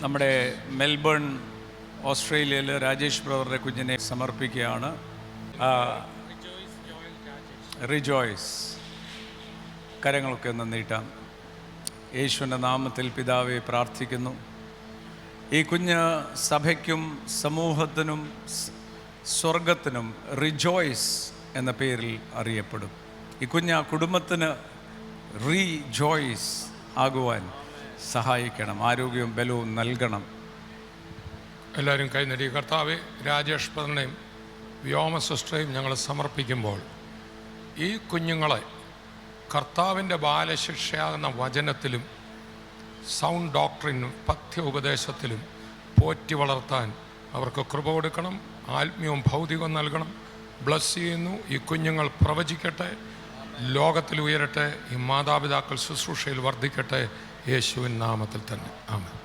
നമ്മുടെ മെൽബൺ ഓസ്ട്രേലിയയിൽ രാജേഷ് ബ്രദറുടെ കുഞ്ഞിനെ സമർപ്പിക്കുകയാണ്. റിജോയ്സ്. കരങ്ങളൊക്കെ ഒന്ന് നീട്ടാം. യേശുവിൻ്റെ നാമത്തിൽ പിതാവെ പ്രാർത്ഥിക്കുന്നു. ഈ കുഞ്ഞ് സഭയ്ക്കും സമൂഹത്തിനും സ്വർഗത്തിനും റിജോയ്സ് എന്ന പേരിൽ അറിയപ്പെടും. ഈ കുഞ്ഞ് ആ കുടുംബത്തിന് റീജോയ്സ് ആകുവാൻ സഹായിക്കണം. ആരോഗ്യവും ബലവും നൽകണം. എല്ലാവരും കൈനടി. കർത്താവെ, രാജേഷ് ബ്രദറിനെയും വ്യോമ സിസ്റ്ററെയും ഞങ്ങൾ സമർപ്പിക്കുമ്പോൾ ഈ കുഞ്ഞുങ്ങളെ കർത്താവിൻ്റെ ബാലശിക്ഷയാകുന്ന വചനത്തിലും സൗണ്ട് ഡോക്ട്രിനും പഥ്യ ഉപദേശത്തിലും പോറ്റി വളർത്താൻ അവർക്ക് കൃപ കൊടുക്കണം. ആത്മീയവും ഭൗതികവും നൽകണം. ബ്ലസ് ചെയ്യുന്നു. ഈ കുഞ്ഞുങ്ങൾ പ്രവചിക്കട്ടെ, ലോകത്തിൽ ഉയരട്ടെ, ഈ മാതാപിതാക്കൾ ശുശ്രൂഷയിൽ വർദ്ധിക്കട്ടെ. യേശുവിൻ നാമത്തിൽ തന്നെ ആമേൻ.